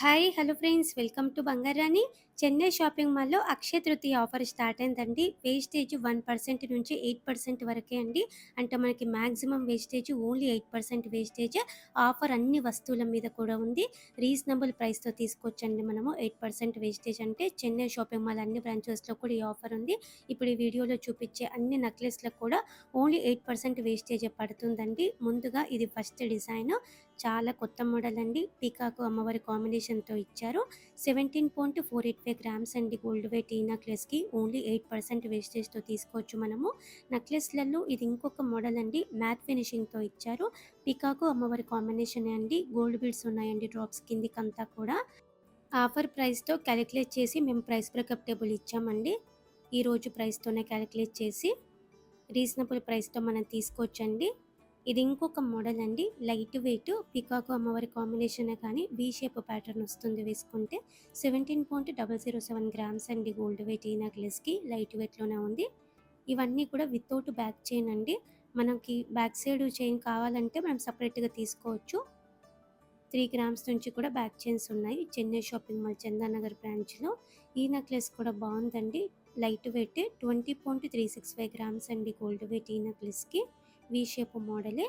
Hi hello friends, welcome to Bangarani. Chennai shopping మాల్లో Akshaya Tritiya offer start అయిందండి. Wastage 1% నుంచి 8% వరకే అండి. అంటే మనకి maximum wastage only 8% wastage. Offer అన్ని వస్తువుల మీద కూడా ఉంది. రీజనబుల్ ప్రైస్తో తీసుకోవచ్చండి. మనము 8% వేస్టేజ్ అంటే చెన్నై షాపింగ్ మాల్ అన్ని బ్రాంచెస్లో కూడా ఈ ఆఫర్ ఉంది. ఇప్పుడు ఈ వీడియోలో చూపించే అన్ని నెక్లెస్లకు కూడా ఓన్లీ 8% వేస్టేజ్ పడుతుందండి. ముందుగా ఇది ఫస్ట్ డిజైన్, చాలా కొత్త మోడల్ అండి. పీకాకు అమ్మవారి కాంబినేషన్తో ఇచ్చారు. 17.485 గ్రామ్స్ అండి గోల్డ్ వెయిట్. ఈ నెక్లెస్కి ఓన్లీ 8% వేస్టేజ్తో తీసుకోవచ్చు మనము. నెక్లెస్లలో ఇది ఇంకొక మోడల్ అండి. మ్యాట్ ఫినిషింగ్తో ఇచ్చారు. పీకాకు అమ్మవారి కాంబినేషన్ అండి. గోల్డ్ బీడ్స్ ఉన్నాయండి డ్రాప్స్ కిందికంతా కూడా. ఆఫర్ ప్రైస్తో క్యాలిక్యులేట్ చేసి మేము ప్రైస్ బ్రేకప్ టేబుల్ ఇచ్చామండి. ఈరోజు ప్రైస్తోనే క్యాలిక్యులేట్ చేసి రీజనబుల్ ప్రైస్తో మనం తీసుకోవచ్చండి. ఇది ఇంకొక మోడల్ అండి. లైట్ వెయిట్ పికాకు అమ్మవారి కాంబినేషనే కానీ వీ షేప్ ప్యాటర్న్ వస్తుంది వేసుకుంటే. 17.007 గ్రామ్స్ అండి గోల్డ్ వెయిట్. ఈ నెక్లెస్కి లైట్ వెయిట్లోనే ఉంది. ఇవన్నీ కూడా వితౌట్ బ్యాక్ చైన్ అండి. మనకి బ్యాక్ సైడ్ చైన్ కావాలంటే మనం సపరేట్గా తీసుకోవచ్చు. 3 గ్రామ్స్ నుంచి కూడా బ్యాక్ చైన్స్ ఉన్నాయి చెన్నై షాపింగ్ మాల్ చందానగర్ బ్రాంచ్లో. ఈ నెక్లెస్ కూడా బాగుందండి. లైట్ వెయిట్ 20.365 గ్రామ్స్ అండి గోల్డ్ వెయిట్. ఈ నెక్లెస్కి వీ షేప్ మోడలే.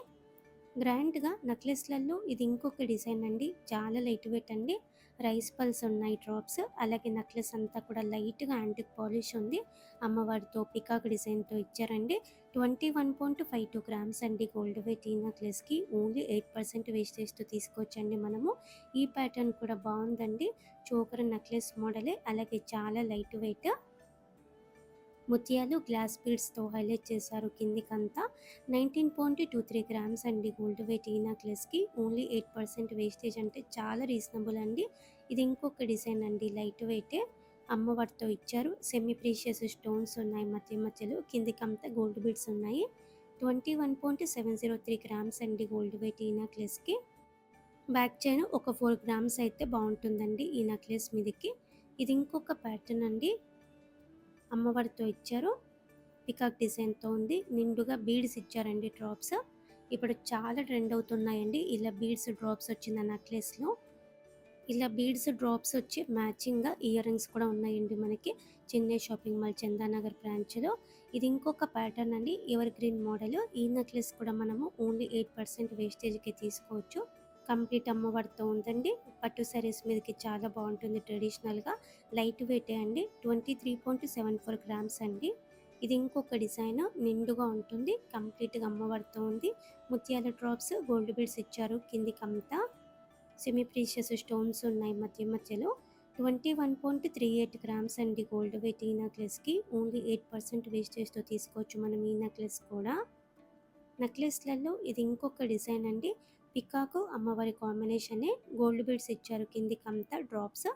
గ్రాండ్గా నెక్లెస్లలో ఇది ఇంకొక డిజైన్ అండి. చాలా లైట్ వెయిట్ అండి. రైస్ పల్స్ ఉన్నాయి డ్రాప్స్. అలాగే నెక్లెస్ అంతా కూడా లైట్గా యాంటిక్ పాలిష్ ఉంది. అమ్మవారితో పికాక్ డిజైన్తో ఇచ్చారండి. 21.52 గ్రామ్స్ అండి గోల్డ్ వెయిట్. ఈ నెక్లెస్కి ఓన్లీ 8% వేస్టేజ్తో తీసుకోవచ్చండి మనము. ఈ ప్యాటర్న్ కూడా బాగుందండి. చోకర్ నెక్లెస్ మోడలే. అలాగే చాలా లైట్ వెయిట్. ముత్యాలు గ్లాస్ బీడ్స్తో హైలైట్ చేశారు కిందికంతా. 19.23 గ్రామ్స్ అండి గోల్డ్ వెయిట్. ఈ నెక్లెస్కి ఓన్లీ 8% వేస్టేజ్ అంటే చాలా రీజనబుల్ అండి. ఇది ఇంకొక డిజైన్ అండి. లైట్ వెయిటే అమ్మవారితో ఇచ్చారు. సెమీ ప్రీషియస్ స్టోన్స్ ఉన్నాయి మధ్య మధ్యలో. కిందికంతా గోల్డ్ బీడ్స్ ఉన్నాయి. 21.703 గ్రామ్స్ అండి గోల్డ్ వెయిట్. ఈ నెక్లెస్కి బ్యాక్ చైన్ ఒక 4 గ్రామ్స్ అయితే బాగుంటుందండి ఈ నెక్లెస్ మీదకి. ఇది ఇంకొక ప్యాటర్న్ అండి. అమ్మవారితో ఇచ్చారు. పికాక్ డిజైన్తో ఉంది. నిండుగా బీడ్స్ ఇచ్చారండి డ్రాప్స్. ఇప్పుడు చాలా ట్రెండ్ అవుతున్నాయండి ఇలా బీడ్స్ డ్రాప్స్ వచ్చిన నెక్లెస్లో. ఇలా బీడ్స్ డ్రాప్స్ వచ్చి మ్యాచింగ్గా ఇయర్ రింగ్స్ కూడా ఉన్నాయండి మనకి చెన్నై షాపింగ్ మాల్ చందానగర్ బ్రాంచ్లో. ఇది ఇంకొక ప్యాటర్న్ అండి. Ever green model. ఈ నెక్లెస్ కూడా మనము ఓన్లీ 8% వేస్టేజ్కి తీసుకోవచ్చు. కంప్లీట్ అమ్మవారితో ఉందండి. పట్టు శారీస్ మీదకి చాలా బాగుంటుంది ట్రెడిషనల్గా. లైట్ వెయిటే అండి. 23.74 గ్రామ్స్ అండి. ఇది ఇంకొక డిజైన్. నిండుగా ఉంటుంది. కంప్లీట్గా అమ్మవారితో ఉంది. ముత్యాల డ్రాప్స్ గోల్డ్ బీడ్స్ ఇచ్చారు కిందికంతా. సెమీ ప్రీషియస్ స్టోన్స్ ఉన్నాయి మధ్య మధ్యలో. 21.38 గ్రామ్స్ అండి గోల్డ్ వెయిట్. ఈ నెక్లెస్కి ఓన్లీ 8% వేస్టేజ్తో తీసుకోవచ్చు మనం ఈ నెక్లెస్ కూడా. నెక్లెస్లలో ఇది ఇంకొక డిజైన్ అండి. పికాకు అమ్మవారి కాంబినేషనే. గోల్డ్ బీడ్స్ ఇచ్చారు కిందికంతా డ్రాప్స్.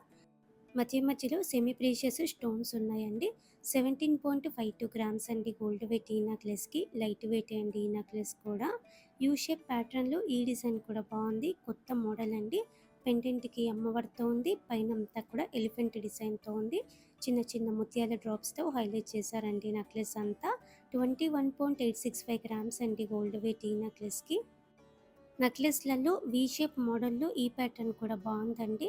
మధ్య మధ్యలో సెమీ ప్రీషియస్ స్టోన్స్ ఉన్నాయండి. 17.52 గ్రామ్స్ అండి గోల్డ్ వెయిట్. ఈ నెక్లెస్కి లైట్ వెయిట్ అండి ఈ నెక్లెస్ కూడా. యూ షేప్ ప్యాటర్న్లో ఈ డిజైన్ కూడా బాగుంది. కొత్త మోడల్ అండి. పెండెంట్కి అమ్మవారితో ఉంది. పైన అంతా కూడా ఎలిఫెంట్ డిజైన్తో ఉంది. చిన్న చిన్న ముత్యాల డ్రాప్స్తో హైలైట్ చేశారండి నెక్లెస్ అంతా. 21.865 గ్రామ్స్ అండి గోల్డ్ వెయిట్. ఈ నెక్లెస్కి నెక్లెస్లలో వీ షేప్ మోడల్లో ఈ ప్యాటర్న్ కూడా బాగుందండి.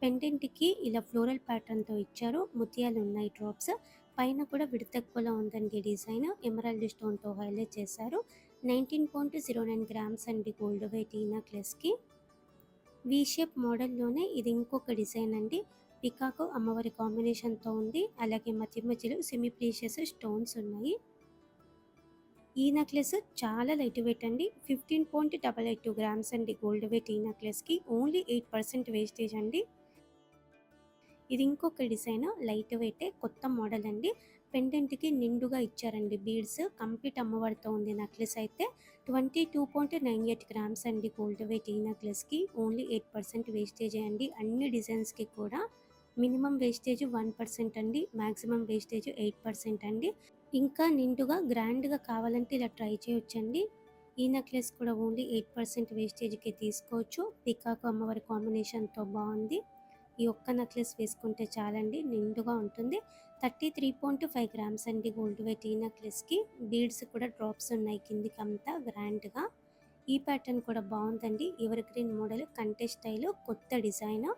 పెండెంట్కి ఇలా ఫ్లోరల్ ప్యాటర్న్తో ఇచ్చారు. ముత్యాలు ఉన్నాయి డ్రాప్స్. పైన కూడా విడతక్కువలో ఉందండి డిజైన్. ఎమరాల్డ్ స్టోన్తో హైలైట్ చేశారు. 19.09 గ్రామ్స్ అండి గోల్డ్ వెయిట్. ఈ నెక్లెస్కి వీ షేప్ మోడల్లోనే ఇది ఇంకొక డిజైన్ అండి. పికాకు అమ్మవారి కాంబినేషన్తో ఉంది. అలాగే మధ్య మధ్యలో సెమీ ప్రీషియస్ స్టోన్స్ ఉన్నాయి. ఈ నెక్లెస్ చాలా లైట్ వెయిట్ అండి. 15.882 గ్రామ్స్ అండి గోల్డ్ వెయిట్. ఈ నెక్లెస్కి ఓన్లీ 8% వేస్టేజ్ అండి. ఇది ఇంకొక డిజైన్. లైట్ వెయిటే కొత్త మోడల్ అండి. పెండెంట్కి నిండుగా ఇచ్చారండి బీడ్స్. కంప్లీట్ అమ్మవారితో ఉంది నెక్లెస్ అయితే. 22.98 గ్రామ్స్ అండి గోల్డ్ వెయిట్. ఈ నెక్లెస్కి ఓన్లీ 8% వేస్టేజే అండి. అన్ని డిజైన్స్కి కూడా మినిమం వేస్టేజ్ 1% అండి. మ్యాక్సిమం వేస్టేజ్ 8% అండి. ఇంకా నిండుగా గ్రాండ్గా కావాలంటే ఇలా ట్రై చేయొచ్చండి. ఈ నెక్లెస్ కూడా ఓన్లీ 8% వేస్టేజ్కి తీసుకోవచ్చు. పికాకు అమ్మవారి కాంబినేషన్తో బాగుంది. ఈ ఒక్క నెక్లెస్ వేసుకుంటే చాలండి. నిండుగా ఉంటుంది. 33.5 గ్రామ్స్ అండి గోల్డ్ వెయిట్. ఈ నెక్లెస్కి బీడ్స్ కూడా డ్రాప్స్ ఉన్నాయి కిందికంతా గ్రాండ్గా. ఈ ప్యాటర్న్ కూడా బాగుందండి. ఎవర్ గ్రీన్ మోడల్ కంటే స్టైల్ కొత్త డిజైన్.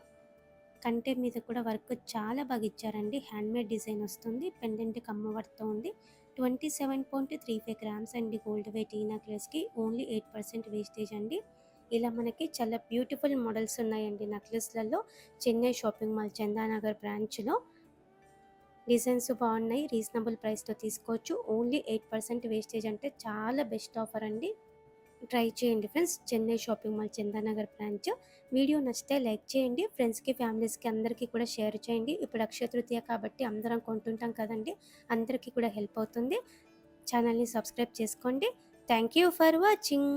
కంటె మీద కూడా వర్క్ చాలా బాగా ఇచ్చారండి. హ్యాండ్‌మేడ్ డిజైన్ వస్తుంది. పెండెంట్‌కి అమ్మవారితో ఉంది. 27.35 గ్రామ్స్ అండి గోల్డ్ వెయిట్ ఈ నెక్లెస్‌కి. ఓన్లీ 8% వేస్టేజ్ అండి. ఇలా మనకి చాలా బ్యూటిఫుల్ మోడల్స్ ఉన్నాయండి నెక్లెస్‌లలో. చెన్నై షాపింగ్ మాల్ చందానగర్ బ్రాంచ్‌లో. డిజైన్స్ బాగున్నాయి. రీజనబుల్ ప్రైస్‌తో తీసుకోవచ్చు. ఓన్లీ 8% వేస్టేజ్ అంటే చాలా బెస్ట్ ఆఫర్ అండి. ట్రై చేయండి friends. Chennai shopping mall Chandanagar branch. Video నచ్చితే లైక్ చేయండి. ఫ్రెండ్స్‌కి, ఫ్యామిలీస్‌కి అందరికీ కూడా షేర్ చేయండి. ఇప్పుడు అక్షయ తృతీయ కాబట్టి అందరం కొంటుంటాం కదండీ! అందరికీ కూడా హెల్ప్ అవుతుంది. ఛానల్‌ని సబ్స్క్రైబ్ చేసుకోండి. Thank you for watching.